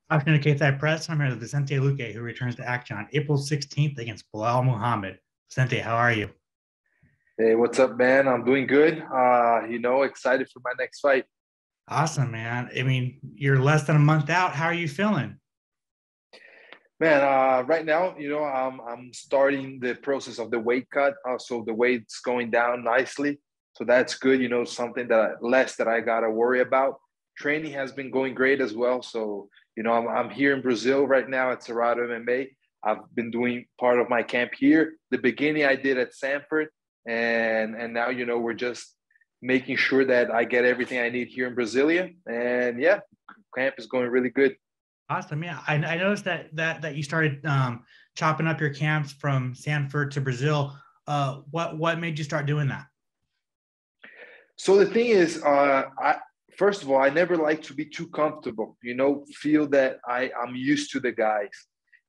After Stateside Press, I'm here with Vicente Luque, who returns to action on April 16th against Belal Muhammad. Vicente, how are you? Hey, what's up, man? I'm doing good. Excited for my next fight. Awesome, man. I mean, you're less than a month out. How are you feeling? Man, right now, I'm starting the process of the weight cut. So the weight's going down nicely. So that's good. Something less that I gotta worry about. Training has been going great as well. So, I'm here in Brazil right now at Cerrado MMA. I've been doing part of my camp here. The beginning I did at Sanford, and now we're just making sure that I get everything I need here in Brasilia. And yeah, camp is going really good. Awesome, yeah. I noticed that you started chopping up your camps from Sanford to Brazil. What made you start doing that? So the thing is, I first of all, I never like to be too comfortable. Feel that I'm used to the guys,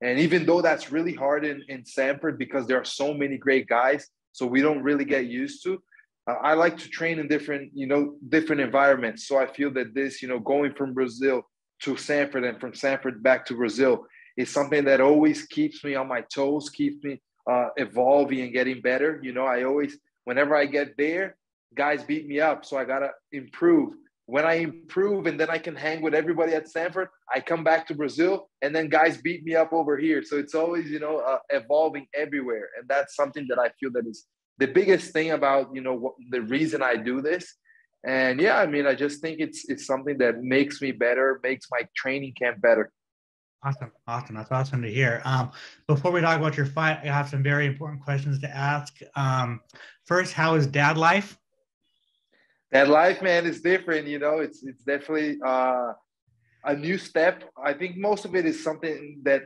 and even though that's really hard in Sanford because there are so many great guys, so we don't really get used to. I like to train in different environments. So I feel that this, going from Brazil to Sanford and from Sanford back to Brazil is something that always keeps me on my toes, keeps me evolving and getting better. I always, whenever I get there, guys beat me up. So I got to improve. When I improve and then I can hang with everybody at Stanford, I come back to Brazil and then guys beat me up over here. So it's always, evolving everywhere. And that's something that I feel that is the biggest thing about, the reason I do this. And yeah, I mean, I just think it's something that makes me better, makes my training camp better. Awesome, awesome. That's awesome to hear. Before we talk about your fight, I have some very important questions to ask. First, how is dad life? That life, man, is different. It's definitely a new step. I think most of it is something that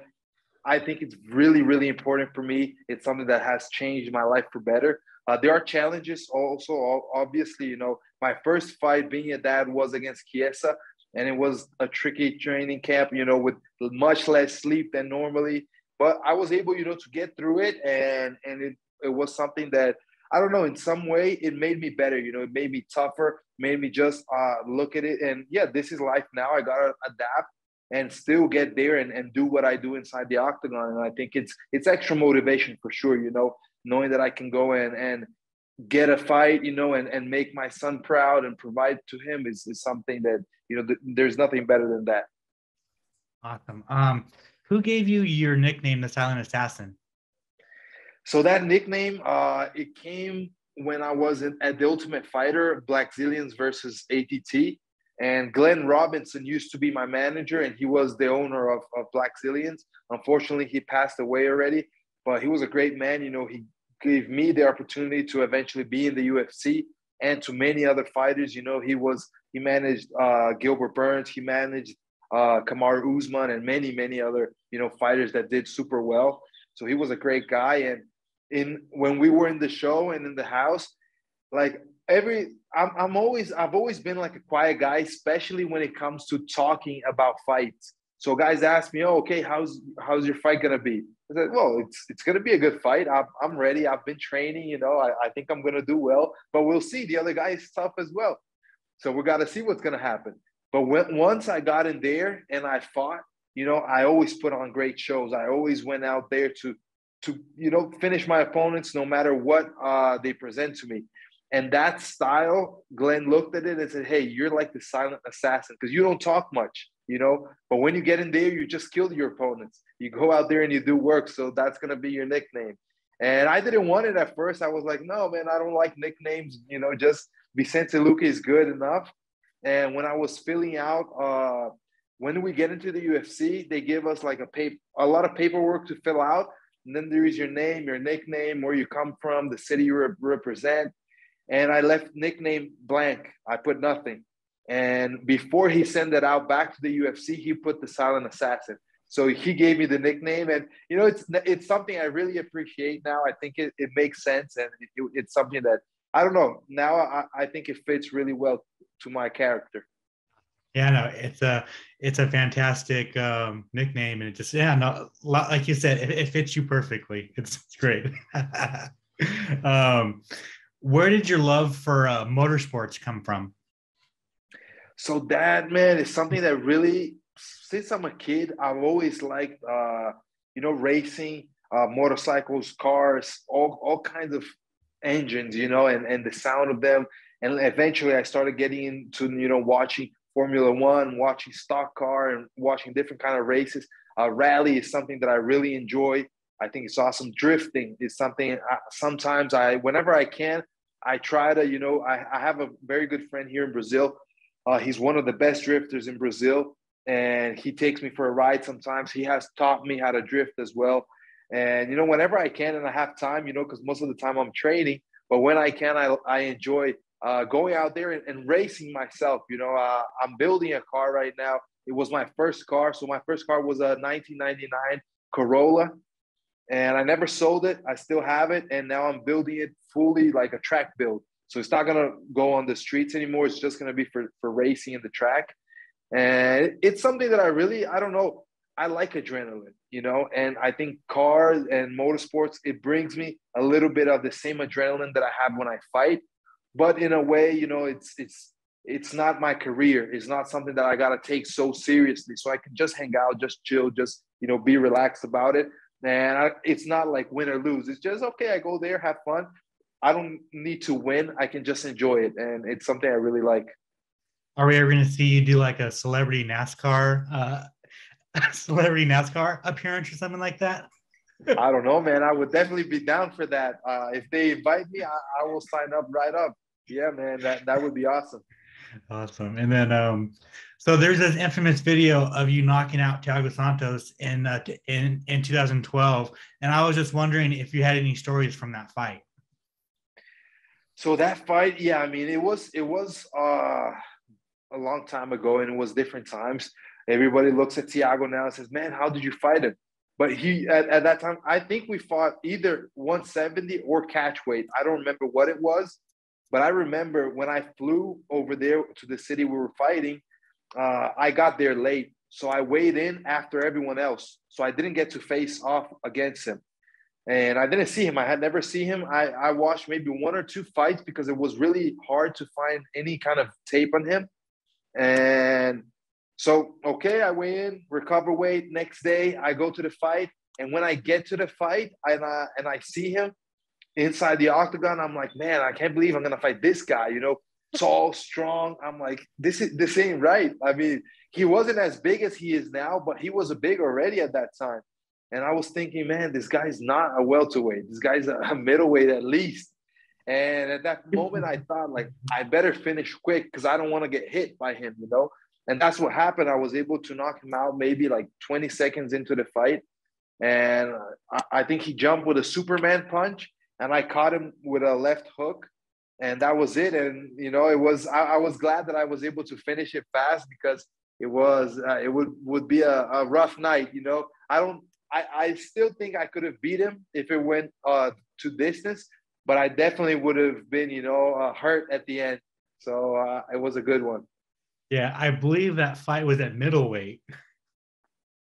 I think it's really, really important for me. It's something that has changed my life for better. There are challenges also. Obviously, my first fight being a dad was against Chiesa, and it was a tricky training camp, with much less sleep than normally. But I was able, to get through it, and it was something that I don't know. In some way, it made me better. It made me tougher, made me just look at it. And yeah, this is life now. I gotta adapt and still get there and do what I do inside the octagon. And I think it's extra motivation for sure, knowing that I can go and get a fight, and make my son proud and provide to him is something that, there's nothing better than that. Awesome. Who gave you your nickname, the Silent Assassin? So that nickname, it came when I was at the Ultimate Fighter, Black Zillions versus ATT. And Glenn Robinson used to be my manager, and he was the owner of Black Zillions. Unfortunately, he passed away already, but he was a great man. He gave me the opportunity to eventually be in the UFC and to many other fighters. He managed Gilbert Burns, he managed Kamaru Usman, and many, many other, fighters that did super well. So he was a great guy. And in when we were in the show and in the house, like I've always been like a quiet guy, especially when it comes to talking about fights. So guys ask me, "Oh, okay, how's your fight gonna be?" I said, "Well, it's gonna be a good fight. I'm ready. I've been training. I think I'm gonna do well, but we'll see. The other guy is tough as well, so we got to see what's gonna happen." But once I got in there and I fought, I always put on great shows. I always went out there to finish my opponents no matter what they present to me. And that style, Glenn looked at it and said, "Hey, you're like the silent assassin because you don't talk much, but when you get in there, you just kill your opponents. You go out there and you do work. So that's going to be your nickname." And I didn't want it at first. I was like, "No, man, I don't like nicknames. Just Vicente Luque is good enough." And when I was filling out, when we get into the UFC, they give us like a lot of paperwork to fill out. And then there is your name, your nickname, where you come from, the city you represent. And I left nickname blank. I put nothing. And before he sent it out back to the UFC, he put the silent assassin. So he gave me the nickname, and it's something I really appreciate now. I think it makes sense, and it's something that I don't know now. I think it fits really well to my character. Yeah, no, it's a fantastic nickname, and it just no, like you said, it fits you perfectly. It's great. um, where did your love for motorsports come from? So that, man, is something that really since I'm a kid, I've always liked, racing, motorcycles, cars, all kinds of engines, and the sound of them. And eventually I started getting into, watching Formula One, watching stock car, and watching different kind of races. Rally is something that I really enjoy. I think it's awesome. Drifting is something sometimes whenever I can, I try to, I have a very good friend here in Brazil. He's one of the best drifters in Brazil, and he takes me for a ride sometimes. He has taught me how to drift as well. And, whenever I can and I have time, because most of the time I'm training, but when I can, I enjoy going out there and racing myself. I'm building a car right now. It was my first car. So my first car was a 1999 Corolla, and I never sold it. I still have it. And now I'm building it fully like a track build. So it's not going to go on the streets anymore. It's just going to be for racing in the track. And it's something that I don't know. I like adrenaline, and I think cars and motorsports, it brings me a little bit of the same adrenaline that I have when I fight. But in a way, it's not my career. It's not something that I got to take so seriously. So I can just hang out, just chill, just, be relaxed about it. And it's not like win or lose. It's just, okay, I go there, have fun. I don't need to win. I can just enjoy it. And it's something I really like. Are we ever going to see you do like a celebrity NASCAR appearance or something like that? I don't know, man. I would definitely be down for that. If they invite me, I will sign up right up. Yeah, man, that would be awesome. Awesome. And then, so there's this infamous video of you knocking out Thiago Santos in 2012, and I was just wondering if you had any stories from that fight. So that fight, yeah, I mean, it was a long time ago, and it was different times. Everybody looks at Thiago now and says, "Man, how did you fight him?" But he at that time, I think we fought either 170 or catch weight. I don't remember what it was, but I remember when I flew over there to the city we were fighting, I got there late. So I weighed in after everyone else. So I didn't get to face off against him. And I didn't see him. I had never seen him. I watched maybe one or two fights because it was really hard to find any kind of tape on him. And so, okay, I weigh in, recover weight. Next day, I go to the fight. And when I get to the fight and I see him inside the octagon, I'm like, man, I can't believe I'm going to fight this guy, tall, strong. I'm like, this ain't right. I mean, he wasn't as big as he is now, but he was big already at that time. And I was thinking, man, this guy's not a welterweight. This guy's a middleweight at least. And at that moment, I thought, like, I better finish quick because I don't want to get hit by him, And that's what happened. I was able to knock him out maybe like 20 seconds into the fight. And I think he jumped with a Superman punch, and I caught him with a left hook. And that was it. And, I was glad that I was able to finish it fast because it would be a rough night, I still think I could have beat him if it went to distance, but I definitely would have been, hurt at the end. So it was a good one. Yeah, I believe that fight was at middleweight.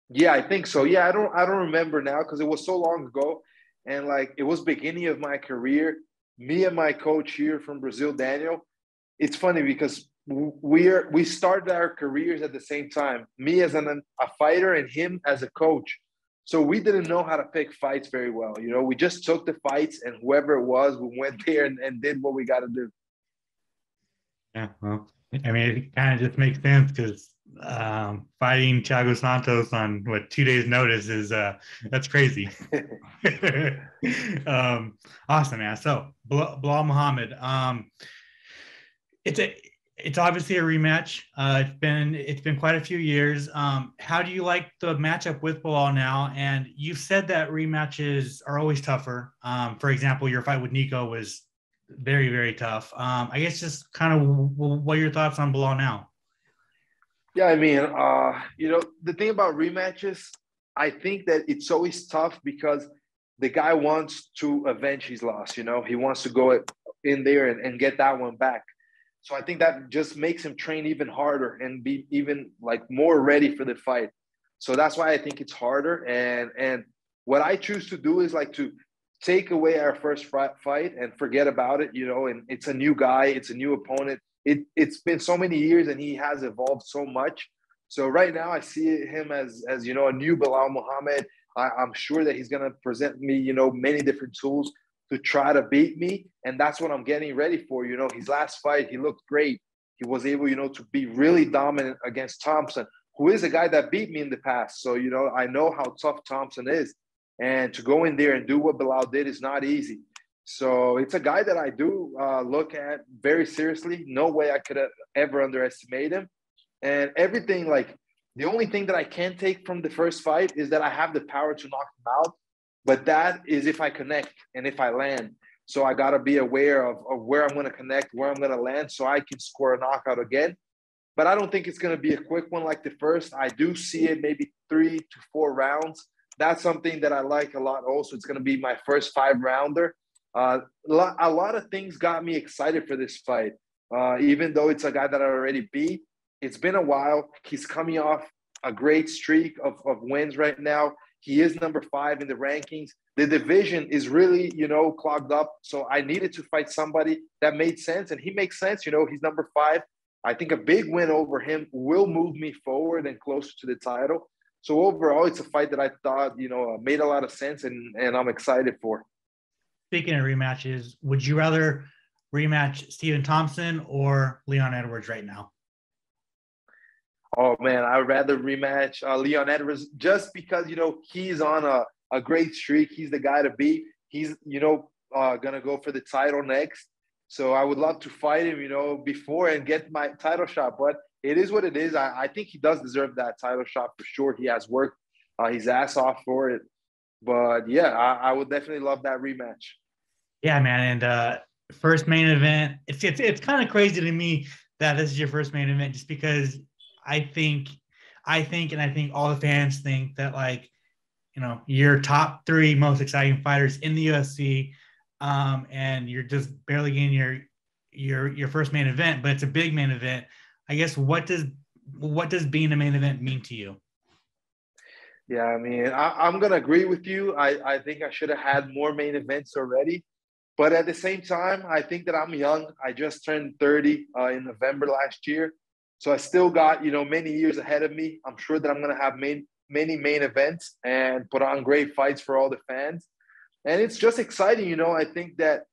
Yeah, I think so. Yeah, I don't remember now because it was so long ago, and like it was beginning of my career. Me and my coach here from Brazil, Daniel. It's funny because we started our careers at the same time. Me as a fighter and him as a coach. So we didn't know how to pick fights very well. We just took the fights, and whoever it was, we went there and did what we got to do. Yeah, well, I mean, it kind of just makes sense because fighting Thiago Santos on 2 days' notice is that's crazy. Awesome, man. So Belal Muhammad, it's obviously a rematch. It's been quite a few years. How do you like the matchup with Belal now? And you've said that rematches are always tougher. For example, your fight with Nico was very, very tough. I guess just kind of what are your thoughts on Belal now? Yeah, I mean, the thing about rematches, I think that it's always tough because the guy wants to avenge his loss. He wants to go in there and get that one back. So I think that just makes him train even harder and be even like more ready for the fight. So that's why I think it's harder. And what I choose to do is like to take away our first fight and forget about it, and it's a new guy, it's a new opponent. It's been so many years and he has evolved so much So right now I see him as you know, a new Belal Muhammad. I'm sure that he's gonna present me, you know, many different tools to try to beat me, and that's what I'm getting ready for. You know, his last fight, he looked great. He was able, you know, to be really dominant against Thompson, who is a guy that beat me in the past. So, you know, I know how tough Thompson is. And to go in there and do what Belal did is not easy. So it's a guy that I do look at very seriously. No way I could ever underestimate him. And everything, like, the only thing that I can take from the first fight is that I have the power to knock him out. But that is if I connect and if I land. So I got to be aware of where I'm going to connect, where I'm going to land, so I can score a knockout again. But I don't think it's going to be a quick one like the first. I do see it maybe 3 to 4 rounds. That's something that I like a lot also. It's going to be my first 5-rounder. A lot of things got me excited for this fight. Even though it's a guy that I already beat, it's been a while. He's coming off a great streak of wins right now. He is number 5 in the rankings. The division is really, you know, clogged up. So I needed to fight somebody that made sense. And he makes sense. You know, he's number 5. I think a big win over him will move me forward and closer to the title. So overall, it's a fight that I thought, you know, made a lot of sense, and I'm excited for. Speaking of rematches, would you rather rematch Stephen Thompson or Leon Edwards right now? Oh, man, I'd rather rematch Leon Edwards just because, you know, he's on a great streak. He's the guy to beat. He's, you know, going to go for the title next. So I would love to fight him, you know, before and get my title shot. But it is what it is. I think he does deserve that title shot for sure. He has worked his ass off for it. But, yeah, I would definitely love that rematch. Yeah, man. And first main event, it's kind of crazy to me that this is your first main event, just because I think, and I think all the fans think that, like, you know, you're top 3 most exciting fighters in the UFC, and you're just barely getting your first main event, but it's a big main event. I guess what does being a main event mean to you? Yeah, I mean, I'm going to agree with you. I think I should have had more main events already. But at the same time, I think that I'm young. I just turned 30 in November last year. So I still got, you know, many years ahead of me. I'm sure that I'm going to have many main events and put on great fights for all the fans. And it's just exciting, you know. I think that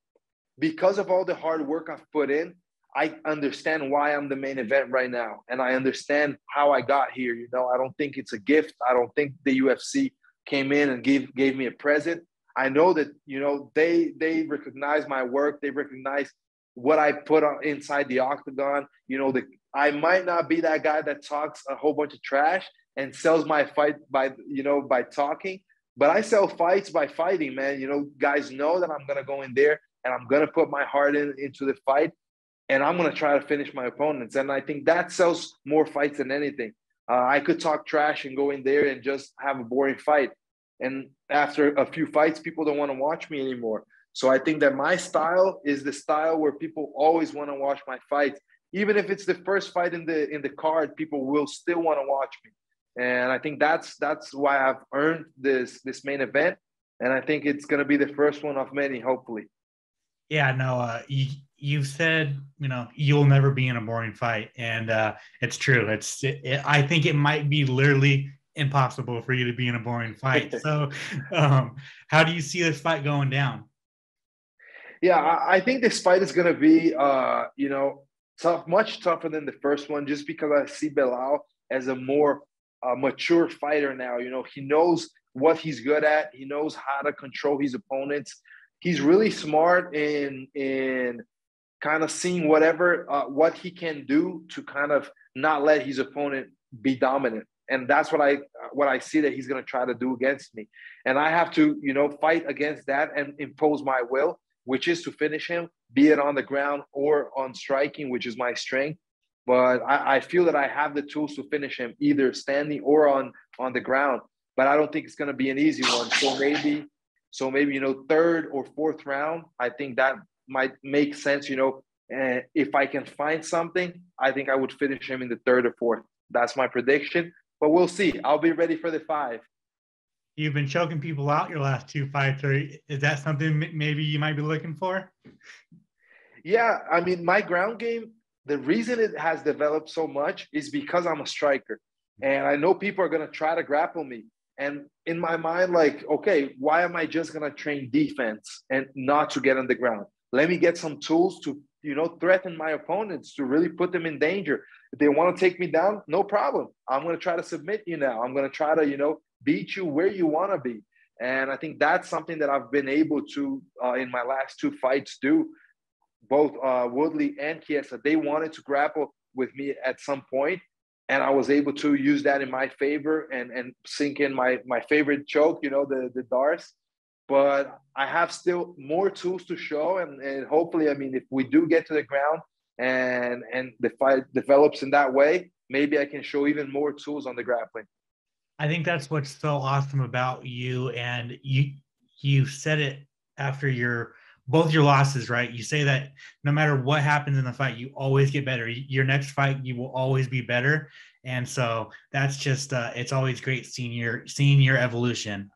because of all the hard work I've put in, I understand why I'm the main event right now. And I understand how I got here. You know, I don't think it's a gift. I don't think the UFC came in and gave me a present. I know that, you know, they recognize my work. They recognize what I put on inside the octagon. You know, I might not be that guy that talks a whole bunch of trash and sells my fight by talking, but I sell fights by fighting, man. You know, guys know that I'm going to go in there and I'm going to put my heart into the fight, and I'm going to try to finish my opponents. And I think that sells more fights than anything. I could talk trash and go in there and just have a boring fight. And after a few fights, people don't want to watch me anymore. So I think that my style is the style where people always want to watch my fights. Even if it's the first fight in the card, people will still want to watch me. And I think that's why I've earned this main event. And I think it's going to be the first one of many, hopefully. Yeah, no, you've said, you know, you'll never be in a boring fight, and it's true. I think it might be literally impossible for you to be in a boring fight. So, how do you see this fight going down? Yeah, I think this fight is going to be, you know, tough, much tougher than the first one, just because I see Belal as a more mature fighter now. You know, he knows what he's good at. He knows how to control his opponents. He's really smart in kind of seeing what he can do to kind of not let his opponent be dominant. And that's what I see that he's going to try to do against me. And I have to, you know, fight against that and impose my will, which is to finish him, be it on the ground or on striking, which is my strength. But I feel that I have the tools to finish him, either standing or on the ground. But I don't think it's going to be an easy one. So maybe, you know, 3rd or 4th round, I think that might make sense. You know, if I can find something, I think I would finish him in the 3rd or 4th. That's my prediction. But we'll see. I'll be ready for the 5. You've been choking people out your last 2 fights. Is that something maybe you might be looking for? Yeah, I mean, my ground game, the reason it has developed so much is because I'm a striker. And I know people are going to try to grapple me. And in my mind, like, okay, why am I just going to train defense and not to get on the ground? Let me get some tools to, threaten my opponents, to really put them in danger. If they want to take me down, no problem. I'm going to try to submit you now. I'm going to try to, beat you where you want to be. And I think that's something that I've been able to, in my last two fights, do. Both Woodley and Chiesa, they wanted to grapple with me at some point, and I was able to use that in my favor and sink in my favorite choke, the Dars. But I have still more tools to show, and hopefully, I mean, if we do get to the ground and the fight develops in that way, maybe I can show even more tools on the grappling. I think that's what's so awesome about you. And you said it after both your losses, right? You say that no matter what happens in the fight, you always get better. Your next fight, you will always be better. And so that's just it's always great seeing your evolution.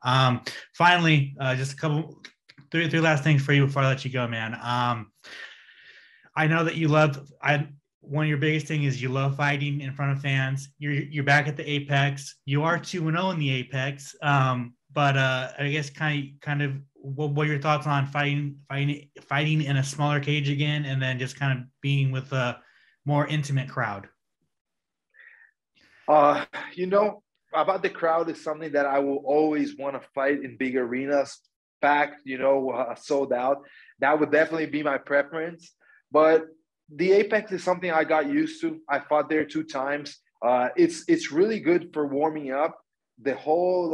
Finally, just three last things for you before I let you go, man. I know that you love one of your biggest thing is you love fighting in front of fans. You're back at the Apex. You are 2-0 in the Apex. But I guess kind of what are your thoughts on fighting in a smaller cage again, and then just kind of being with a more intimate crowd? About the crowd is something that I will always want to fight in big arenas, packed, sold out. That would definitely be my preference. But the Apex is something I got used to. I fought there 2 times. It's really good for warming up. The whole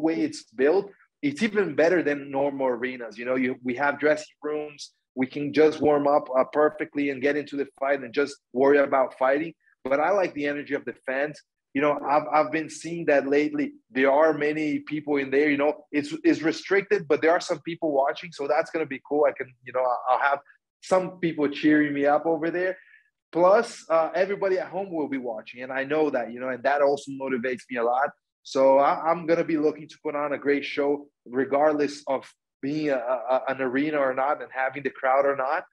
way it's built, it's even better than normal arenas. We have dressing rooms. We can just warm up perfectly and get into the fight and just worry about fighting. But I like the energy of the fans. I've been seeing that lately. There are many people in there. It's restricted, but there are some people watching, so that's gonna be cool. I can, I'll have some people cheering me up over there. Plus, everybody at home will be watching, and I know that, and that also motivates me a lot. So I'm going to be looking to put on a great show, regardless of being an arena or not and having the crowd or not.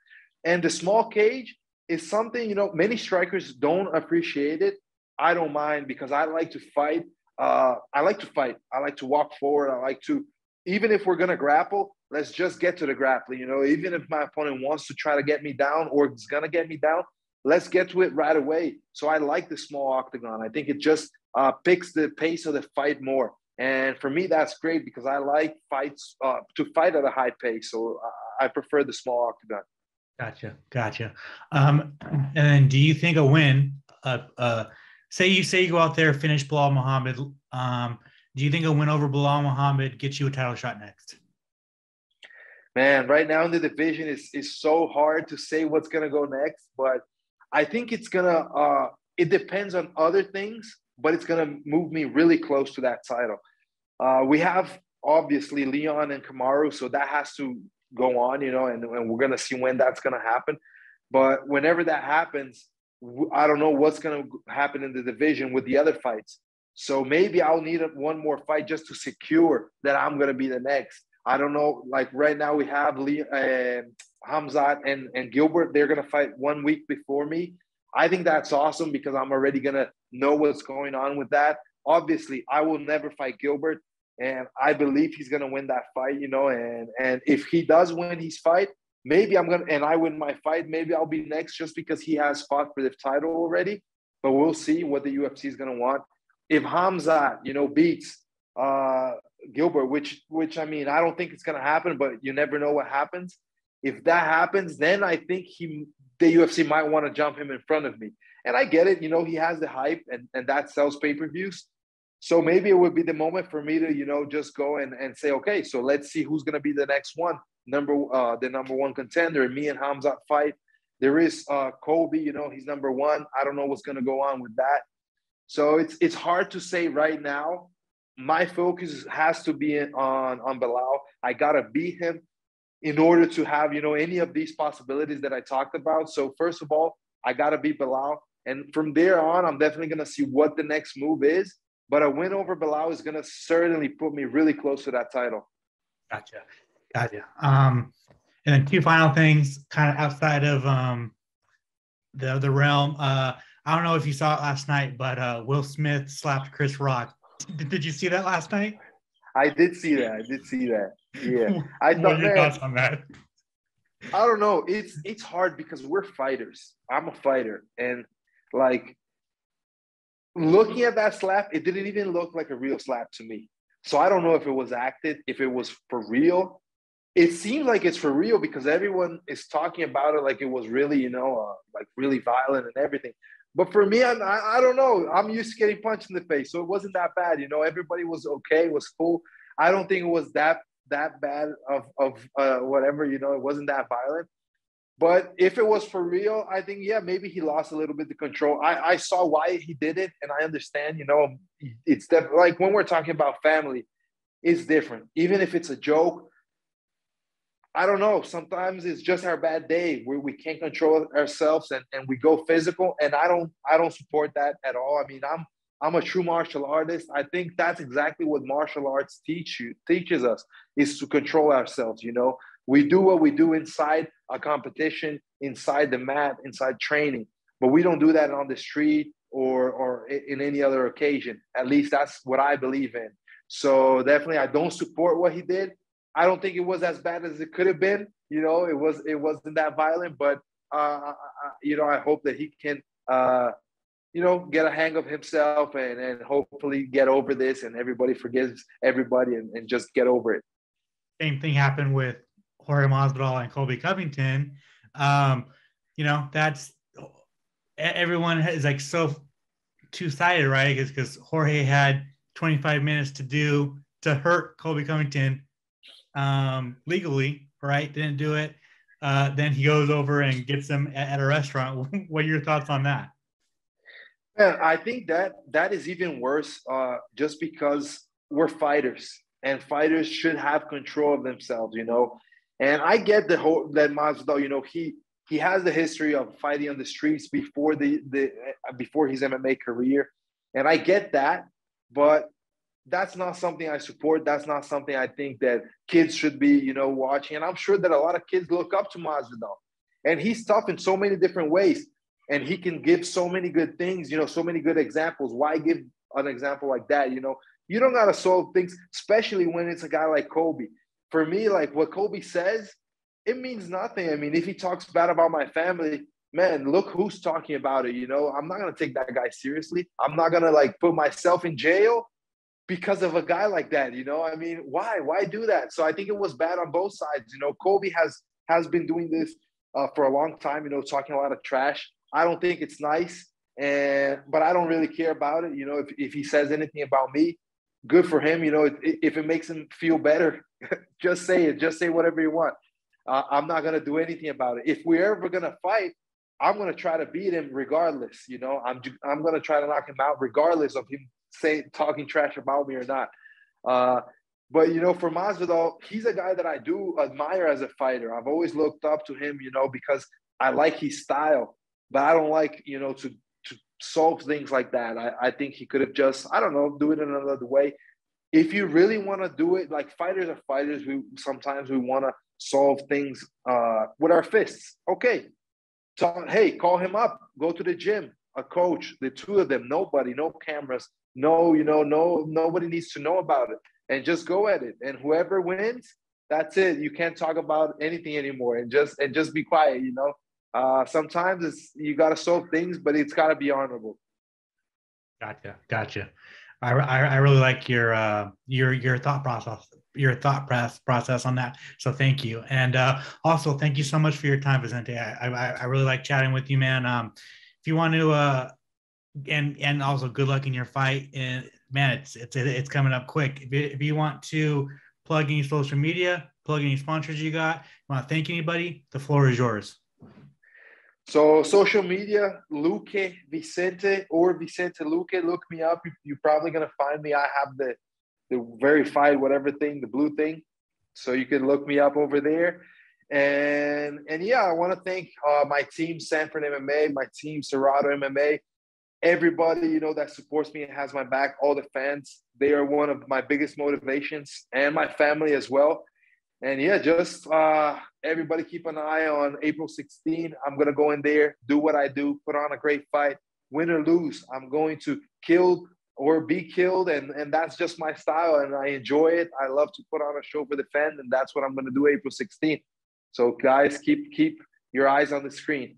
And the small cage is something, many strikers don't appreciate it. I don't mind because I like to fight. I like to walk forward. I like to, even if we're going to grapple, let's just get to the grappling. Even if my opponent wants to try to get me down or is going to get me down, let's get to it right away. So I like the small octagon. I think it just picks the pace of the fight more. And for me, that's great because I like fights to fight at a high pace. So I prefer the small octagon. Gotcha. And then do you think a win, say you go out there, finish Belal Muhammad, do you think a win over Belal Muhammad gets you a title shot next? Man, right now in the division is so hard to say what's going to go next, but I think it's going to it depends on other things, but it's going to move me really close to that title. We have obviously Leon and Kamaru, so that has to go on, and we're going to see when that's going to happen. But whenever that happens, I don't know what's going to happen in the division with the other fights. So maybe I'll need one more fight just to secure that I'm going to be the next. I don't know. Like right now we have Hamzat and Gilbert. They're going to fight 1 week before me. I think that's awesome because I'm already going to know what's going on with that. Obviously, I will never fight Gilbert, and I believe he's going to win that fight, and if he does win his fight, maybe I win my fight, maybe I'll be next just because he has fought for the title already, but we'll see what the UFC is going to want. If Hamzat, beats Gilbert, which I mean, I don't think it's going to happen, but you never know what happens. If that happens, then I think the UFC might want to jump him in front of me. And I get it, he has the hype and that sells pay-per-views. So maybe it would be the moment for me to, just go and say, okay, so let's see who's going to be the next one. The number one contender. Me and Hamzat fight. There is Colby, he's number one. I don't know what's going to go on with that. So it's hard to say right now. My focus has to be on Belal. I got to beat him in order to have, any of these possibilities that I talked about. So first of all, I got to beat Belal. And from there on, I'm definitely going to see what the next move is. But a win over Belal is going to certainly put me really close to that title. Gotcha. And then 2 final things kind of outside of the realm. I don't know if you saw it last night, but Will Smith slapped Chris Rock. Did you see that last night? I did see that. I did see that. Yeah. I What are thought, your man, thoughts on that? I don't know. It's hard because we're fighters. I'm a fighter. And like looking at that slap, it didn't even look like a real slap to me. So I don't know if it was acted, if it was for real. It seems like it's for real because everyone is talking about it like it was really, like really violent and everything. But for me, I don't know. I'm used to getting punched in the face, so it wasn't that bad. Everybody was okay, it was cool. I don't think it was that bad of whatever. It wasn't that violent. But if it was for real, I think, yeah, maybe he lost a little bit of control. I saw why he did it, and I understand. It's like when we're talking about family, it's different. Even if it's a joke, I don't know. Sometimes it's just our bad day where we can't control ourselves and we go physical. And I don't support that at all. I mean, I'm a true martial artist. I think that's exactly what martial arts teaches us is to control ourselves. We do what we do inside a competition, inside the mat, inside training, but we don't do that on the street or in any other occasion. At least that's what I believe in. So definitely, I don't support what he did. I don't think it was as bad as it could have been. It wasn't that violent, but I hope that he can, get a hang of himself and hopefully get over this and everybody forgives everybody and just get over it. Same thing happened with Jorge Masvidal and Colby Covington. That's everyone is like so two-sided, right? Because Jorge had 25 minutes to hurt Colby Covington legally, right? Didn't do it. Then he goes over and gets them at a restaurant. What are your thoughts on that? Man, I think that is even worse, just because we're fighters and fighters should have control of themselves. And I get the whole that Masvidal, he has the history of fighting on the streets before before his MMA career, and I get that, but that's not something I support. That's not something I think that kids should be, watching. And I'm sure that a lot of kids look up to Masvidal, and he's tough in so many different ways, and he can give so many good things, so many good examples. Why give an example like that? You don't gotta solve things, especially when it's a guy like Colby. For me, like what Colby says, it means nothing. I mean, if he talks bad about my family, man, look who's talking about it. I'm not gonna take that guy seriously. I'm not gonna like put myself in jail because of a guy like that. I mean, why do that? So I think it was bad on both sides. Colby has been doing this for a long time, talking a lot of trash. I don't think it's nice, but I don't really care about it. If he says anything about me, good for him. If it makes him feel better, just say it. Just say whatever you want. I'm not gonna do anything about it. If we're ever gonna fight, I'm gonna try to beat him regardless. I'm gonna try to knock him out regardless of him talking trash about me or not. But for Masvidal, he's a guy that I do admire as a fighter. I've always looked up to him, because I like his style, but I don't like to solve things like that. I think he could have just, I don't know, do it in another way. If you really want to do it, like fighters are fighters, sometimes we want to solve things with our fists. Okay, hey, call him up, go to the gym, a coach, the two of them, nobody, no cameras, nobody needs to know about it, and just go at it. And whoever wins, that's it. You can't talk about anything anymore, and just be quiet. Sometimes you got to solve things, but it's got to be honorable. Gotcha. I really like your thought process on that. So thank you, and also thank you so much for your time, Vicente. I really like chatting with you, man. If you want to, and also good luck in your fight. And man, it's coming up quick. If you want to plug any social media, plug any sponsors you got, you want to thank anybody, the floor is yours. So social media, Luque Vicente or Vicente Luque, look me up. You're probably going to find me. I have the verified whatever thing, the blue thing. So you can look me up over there. And yeah, I want to thank my team, Sanford MMA, my team, Serrato MMA, everybody, that supports me and has my back, all the fans. They are one of my biggest motivations, and my family as well. And yeah, just everybody keep an eye on April 16. I'm going to go in there, do what I do, put on a great fight, win or lose. I'm going to kill or be killed, and that's just my style, and I enjoy it. I love to put on a show for the fans, and that's what I'm going to do April 16th. So guys, keep your eyes on the screen.